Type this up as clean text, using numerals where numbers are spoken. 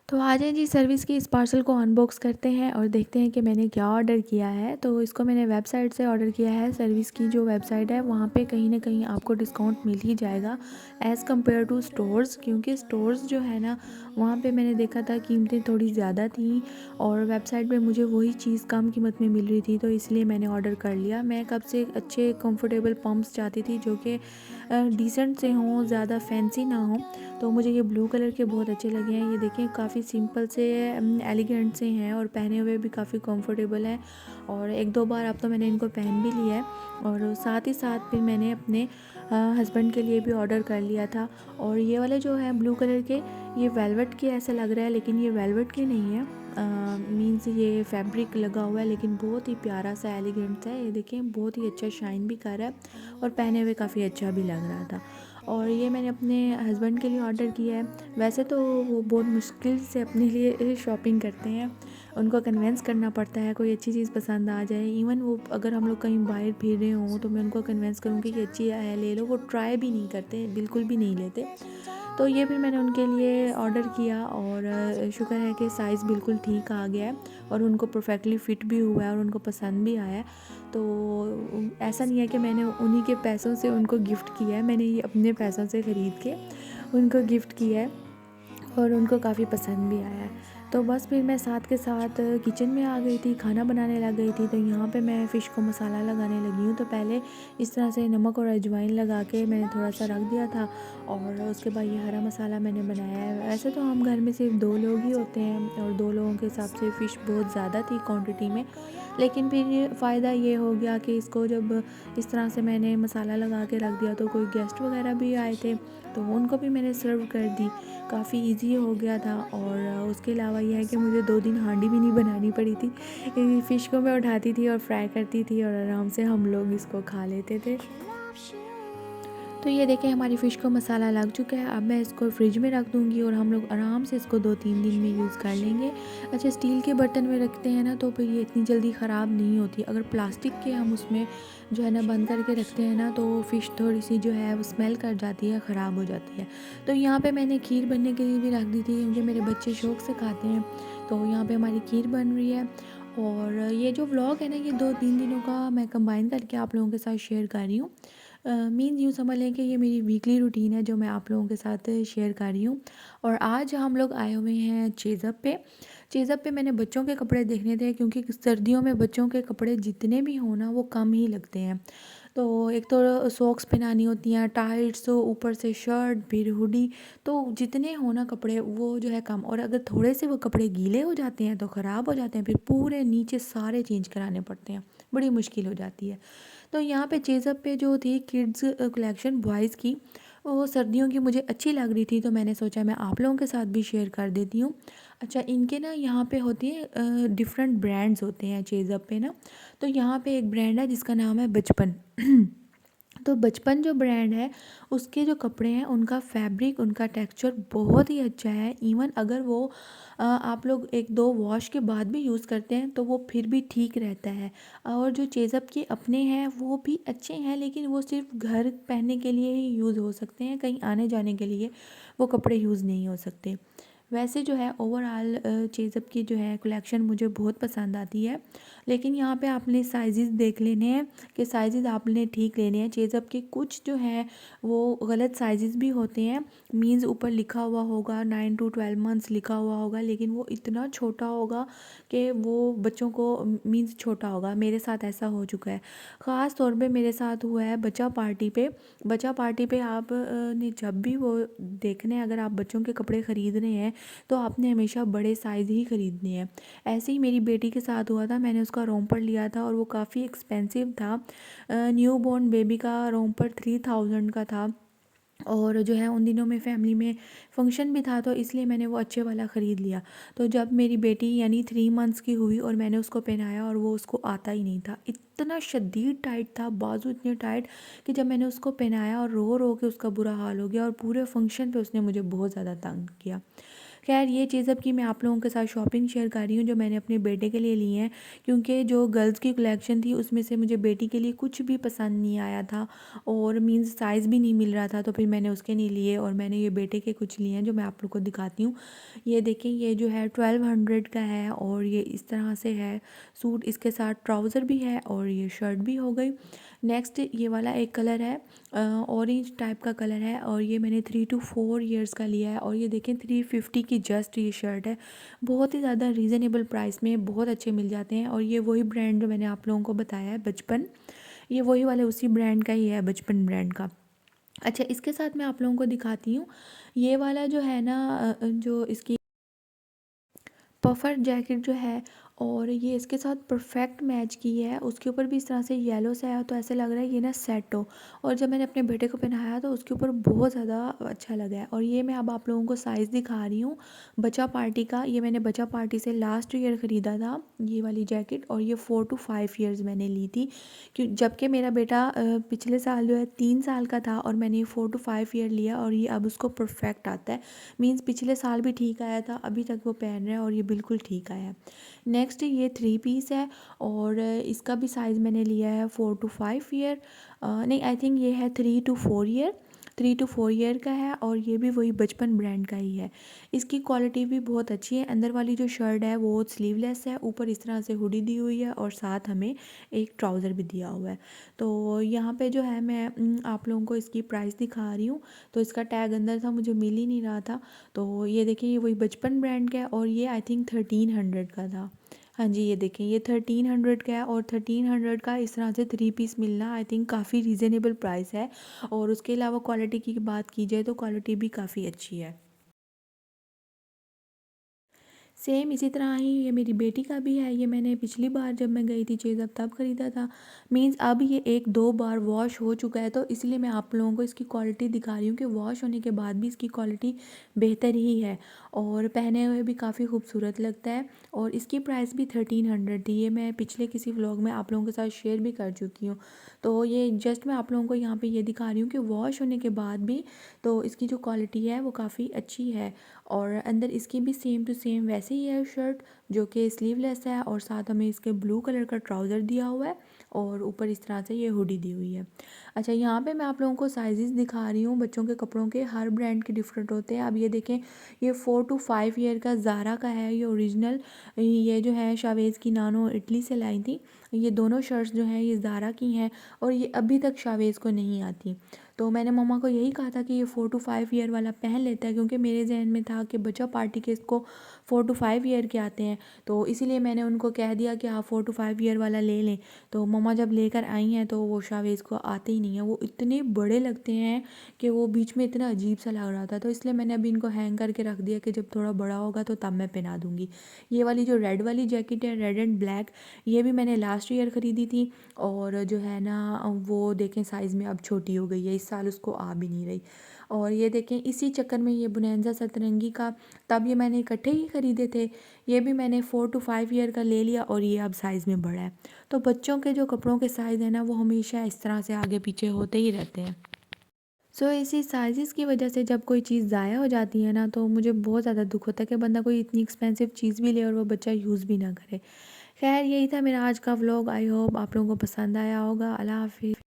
तो आ जाइए जी सर्विस की इस पार्सल को अनबॉक्स करते हैं और देखते हैं कि मैंने क्या ऑर्डर किया है। तो इसको मैंने वेबसाइट से ऑर्डर किया है। सर्विस की जो वेबसाइट है वहाँ पे कहीं ना कहीं आपको डिस्काउंट मिल ही जाएगा एज़ कम्पेयर टू स्टोर्स, क्योंकि स्टोर्स जो है ना वहाँ पे मैंने देखा था कीमतें थोड़ी ज़्यादा थी और वेबसाइट पे मुझे वही चीज़ कम कीमत में मिल रही थी, तो इसलिए मैंने ऑर्डर कर लिया। मैं कब से अच्छे कंफर्टेबल पम्प्स चाहती थी जो कि डिसेंट से हों, ज़्यादा फैंसी ना हों। तो मुझे ये ब्लू कलर के बहुत अच्छे लगे हैं। ये देखें काफ़ी सिंपल से एलिगेंट से हैं और पहने हुए भी काफ़ी कंफर्टेबल हैं और एक दो बार अब तो मैंने इनको पहन भी लिया है। और साथ ही साथ फिर मैंने अपने हस्बैंड के लिए भी ऑर्डर कर लिया था। और ये वाले जो है ब्लू कलर के, ये वेलवेट के ऐसा लग रहा है लेकिन ये वेलवेट के नहीं है। मीन्स ये फैब्रिक लगा हुआ है लेकिन बहुत ही प्यारा सा एलिगेंट सा है। ये देखें बहुत ही अच्छा शाइन भी कर रहा है और पहने हुए काफ़ी अच्छा भी लग रहा था। और ये मैंने अपने हस्बैंड के लिए ऑर्डर किया है। वैसे तो वो बहुत मुश्किल से अपने लिए शॉपिंग करते हैं, उनको कन्विंस करना पड़ता है कोई अच्छी चीज़ पसंद आ जाए। इवन वो अगर हम लोग कहीं बाहर फिर रहे हों तो मैं उनको कन्विंस करूँगी कि अच्छी है ले लो, वो ट्राई भी नहीं करते, बिल्कुल भी नहीं लेते। तो ये फिर मैंने उनके लिए ऑर्डर किया और शुक्र है कि साइज़ बिल्कुल ठीक आ गया है और उनको परफेक्टली फ़िट भी हुआ है और उनको पसंद भी आया है। तो ऐसा नहीं है कि मैंने उन्हीं के पैसों से उनको गिफ्ट किया है, मैंने ये अपने पैसों से ख़रीद के उनको गिफ्ट किया है और उनको काफ़ी पसंद भी आया है। तो बस फिर मैं साथ के साथ किचन में आ गई थी, खाना बनाने लग गई थी। तो यहाँ पे मैं फ़िश को मसाला लगाने लगी हूँ। तो पहले इस तरह से नमक और अजवाइन लगा के मैंने थोड़ा सा रख दिया था और उसके बाद ये हरा मसाला मैंने बनाया है। वैसे तो हम घर में सिर्फ 2 लोग ही होते हैं और 2 लोगों के हिसाब से फ़िश बहुत ज़्यादा थी क्वांटिटी में। लेकिन फिर ये फ़ायदा ये हो गया कि इसको जब इस तरह से मैंने मसाला लगा के रख दिया तो कोई गेस्ट वगैरह भी आए थे तो उनको भी मैंने सर्व कर दी। काफ़ी इजी हो गया था। और उसके अलावा यह है कि मुझे 2 दिन हांडी भी नहीं बनानी पड़ी थी। फ़िश को मैं उठाती थी और फ्राई करती थी और आराम से हम लोग इसको खा लेते थे। तो ये देखें हमारी फ़िश को मसाला लग चुका है। अब मैं इसको फ्रिज में रख दूँगी और हम लोग आराम से इसको 2-3 दिन में यूज़ कर लेंगे। अच्छा, स्टील के बर्तन में रखते हैं ना तो फिर ये इतनी जल्दी ख़राब नहीं होती। अगर प्लास्टिक के हम उसमें जो है ना बंद करके रखते हैं ना तो फ़िश थोड़ी सी जो है वो स्मेल कर जाती है, ख़राब हो जाती है। तो यहाँ पे मैंने खीर बनने के लिए भी रख दी थी क्योंकि मेरे बच्चे शौक़ से खाते हैं। तो यहाँ पे हमारी खीर बन रही है। और ये जो व्लॉग है ना ये 2-3 दिनों का मैं कंबाइन करके आप लोगों के साथ शेयर कर रही हूँ। मीन यूँ समझ लें कि ये मेरी वीकली रूटीन है जो मैं आप लोगों के साथ शेयर कर रही हूँ। और आज हम लोग आए हुए हैं चेज़अप पे। चेज़अप पे मैंने बच्चों के कपड़े देखने थे क्योंकि सर्दियों में बच्चों के कपड़े जितने भी हों ना वो कम ही लगते हैं। तो एक तो सॉक्स पहनानी होती हैं, टाइट्स, ऊपर से शर्ट, फिर हुडी, तो जितने हो ना कपड़े वो जो है कम। और अगर थोड़े से वो कपड़े गीले हो जाते हैं तो ख़राब हो जाते हैं, फिर पूरे नीचे सारे चेंज कराने पड़ते हैं, बड़ी मुश्किल हो जाती है। तो यहाँ पे चेज़अप पे जो थी किड्स कलेक्शन बॉयज़ की, वो सर्दियों की मुझे अच्छी लग रही थी तो मैंने सोचा मैं आप लोगों के साथ भी शेयर कर देती हूँ। अच्छा, इनके ना यहाँ पे होती है डिफरेंट ब्रांड्स होते हैं चेज़अप पे ना। तो यहाँ पे एक ब्रांड है जिसका नाम है बचपन। तो बचपन जो ब्रांड है उसके जो कपड़े हैं उनका फैब्रिक, उनका टेक्सचर बहुत ही अच्छा है। इवन अगर वो आप लोग एक दो वॉश के बाद भी यूज़ करते हैं तो वो फिर भी ठीक रहता है। और जो चेज़अप के अपने हैं वो भी अच्छे हैं लेकिन वो सिर्फ घर पहनने के लिए ही यूज़ हो सकते हैं, कहीं आने जाने के लिए वो कपड़े यूज़ नहीं हो सकते। वैसे जो है ओवरऑल चेज़अप की जो है कलेक्शन मुझे बहुत पसंद आती है। लेकिन यहाँ पे आपने साइज़ेस देख लेने हैं कि साइज़ेस आपने ठीक लेने हैं। चेज़अप के कुछ जो है वो गलत साइज़ेस भी होते हैं। मीन्स ऊपर लिखा हुआ होगा 9 to 12 मंथ्स लिखा हुआ होगा लेकिन वो इतना छोटा होगा कि वो बच्चों को मीन्स छोटा होगा। मेरे साथ ऐसा हो चुका है। ख़ास तौर पे मेरे साथ हुआ है बच्चा पार्टी पे। बच्चा पार्टी पे आप ने जब भी वो देखने हैं, अगर आप बच्चों के कपड़े ख़रीद रहे हैं तो आपने हमेशा बड़े साइज़ ही ख़रीदने हैं। ऐसे ही मेरी बेटी के साथ हुआ था, मैंने उसका रोम्पर लिया था और वो काफ़ी एक्सपेंसिव था। न्यू बॉर्न बेबी का रोम्पर 3000 का था। और जो है उन दिनों में फैमिली में फंक्शन भी था तो इसलिए मैंने वो अच्छे वाला ख़रीद लिया। तो जब मेरी बेटी यानी 3 मंथ्स की हुई और मैंने उसको पहनाया और वो उसको आता ही नहीं था, इतना शदीद टाइट था, बाजू इतने टाइट कि जब मैंने उसको पहनाया और रो रो के उसका बुरा हाल हो गया और पूरे फंक्शन पे उसने मुझे बहुत ज़्यादा तंग किया। खैर ये चीज़ अब की मैं आप लोगों के साथ शॉपिंग शेयर कर रही हूँ जो मैंने अपने बेटे के लिए ली हैं, क्योंकि जो गर्ल्स की कलेक्शन थी उसमें से मुझे बेटी के लिए कुछ भी पसंद नहीं आया था और मीन्स साइज़ भी नहीं मिल रहा था, तो फिर मैंने उसके नहीं लिए और मैंने ये बेटे के कुछ लिए हैं जो मैं आप लोग को दिखाती हूँ। ये देखें, ये जो है 1200 का है और ये इस तरह से है सूट, इसके साथ ट्राउज़र भी है और ये शर्ट भी हो गई। नेक्स्ट ये वाला एक कलर है, ऑरेंज टाइप का कलर है और ये मैंने 3 to 4 ईयर्स का लिया है और ये देखें 350 की जस्ट ये शर्ट है। बहुत ही ज़्यादा रीज़नेबल प्राइस में बहुत अच्छे मिल जाते हैं और ये वही ब्रांड जो मैंने आप लोगों को बताया है बचपन, ये वही वाले उसी ब्रांड का ही है, बचपन ब्रांड का। अच्छा, इसके साथ मैं आप लोगों को दिखाती हूँ ये वाला जो है ना, जो इसकी पफ़र जैकेट जो है और ये इसके साथ परफेक्ट मैच की है, उसके ऊपर भी इस तरह से येलो से आया तो ऐसे लग रहा है ये ना सेट हो। और जब मैंने अपने बेटे को पहनाया तो उसके ऊपर बहुत ज़्यादा अच्छा लगा है। और ये मैं अब आप लोगों को साइज़ दिखा रही हूँ बचा पार्टी का। ये मैंने बचा पार्टी से लास्ट ईयर ख़रीदा था ये वाली जैकेट और ये 4 to 5 ईयर्स मैंने ली थी, क्यों जबकि मेरा बेटा पिछले साल जो है 3 साल का था और मैंने ये 4 to 5 ईयर लिया और ये अब उसको परफेक्ट आता है। मीन्स पिछले साल भी ठीक आया था, अभी तक वो पहन रहा है और ये बिल्कुल ठीक आया है। नेक्स्ट ये 3 पीस है और इसका भी साइज़ मैंने लिया है 4 to 5 ईयर, नहीं आई थिंक ये है 3 to 4 ईयर, 3 to 4 ईयर का है और ये भी वही बचपन ब्रांड का ही है। इसकी क्वालिटी भी बहुत अच्छी है। अंदर वाली जो शर्ट है वो स्लीवलेस है, ऊपर इस तरह से हुडी दी हुई है और साथ हमें एक ट्राउज़र भी दिया हुआ है। तो यहाँ पे जो है मैं आप लोगों को इसकी प्राइस दिखा रही हूँ। तो इसका टैग अंदर था, मुझे मिल ही नहीं रहा था। तो ये देखिए, ये वही बचपन ब्रांड का है और ये आई थिंक 1300 का था। हाँ जी, ये देखें ये 1300 का है और 1300 का इस तरह से 3 पीस मिलना आई थिंक काफ़ी रीज़नेबल प्राइस है। और उसके अलावा क्वालिटी की बात की जाए तो क्वालिटी भी काफ़ी अच्छी है। सेम इसी तरह ही ये मेरी बेटी का भी है। ये मैंने पिछली बार जब मैं गई थी चेज़अप तब ख़रीदा था। मीन्स अब ये 1-2 बार वॉश हो चुका है, तो इसलिए मैं आप लोगों को इसकी क्वालिटी दिखा रही हूँ कि वॉश होने के बाद भी इसकी क्वालिटी बेहतर ही है और पहने हुए भी काफ़ी खूबसूरत लगता है। और इसकी प्राइस भी 1300 थी। ये मैं पिछले किसी व्लॉग में आप लोगों के साथ शेयर भी कर चुकी हूँ। तो ये जस्ट मैं आप लोगों को यहाँ पर ये दिखा रही हूँ कि वॉश होने के बाद भी तो इसकी जो क्वालिटी है वो काफ़ी अच्छी है। और अंदर इसकी भी सेम टू सेम वैसे ही है शर्ट, जो कि स्लीवलेस है और साथ हमें इसके ब्लू कलर का ट्राउज़र दिया हुआ है और ऊपर इस तरह से ये हुडी दी हुई है। अच्छा, यहाँ पे मैं आप लोगों को साइज़ेस दिखा रही हूँ बच्चों के कपड़ों के, हर ब्रांड के डिफरेंट होते हैं। अब ये देखें, ये 4 to 5 ईयर का ज़ारा का है, ये ओरिजिनल। ये जो है शावेज़ की नानो इटली से लाई थी। ये दोनों शर्ट्स जो हैं ये ज़ारा की हैं और ये अभी तक शावेज़ को नहीं आती। तो मैंने मम्मा को यही कहा था कि ये 4 to 5 ईयर वाला पहन लेता है, क्योंकि मेरे जहन में था कि बच्चा पार्टी के इसको 4 to 5 ईयर के आते हैं। तो इसीलिए मैंने उनको कह दिया कि आप 4 to 5 ईयर वाला ले लें। तो मम्मा जब लेकर आई हैं तो वो शावेज़ को आते ही नहीं है, वो इतने बड़े लगते हैं कि वो बीच में इतना अजीब सा लग रहा था। तो इसलिए मैंने अभी इनको हैंग करके रख दिया कि जब थोड़ा बड़ा होगा तो तब मैं पहना दूँगी। ये वाली जो रेड वाली जैकेट है, रेड एंड ब्लैक, ये भी मैंने लास्ट ईयर ख़रीदी थी और जो है ना वो देखें साइज़ में अब छोटी हो गई है, इस साल उसको आ भी नहीं रही। और ये देखें, इसी चक्कर में ये बुनैन्ज़ा सतरंगी का, तब ये मैंने इकट्ठे ही ख़रीदे थे। ये भी मैंने 4 to 5 ईयर का ले लिया और ये अब साइज़ में बड़ा है। तो बच्चों के जो कपड़ों के साइज़ है ना वो हमेशा इस तरह से आगे पीछे होते ही रहते हैं। सो इसी साइज़ेस की वजह से जब कोई चीज़ ज़ाया हो जाती है ना तो मुझे बहुत ज़्यादा दुख होता है कि बंदा कोई इतनी एक्सपेंसिव चीज़ भी ले और वो बच्चा यूज़ भी ना करे। खैर यही था मेरा आज का व्लॉग। आई होप आप लोगों को पसंद आया होगा। अल्लाह हाफ़िज़।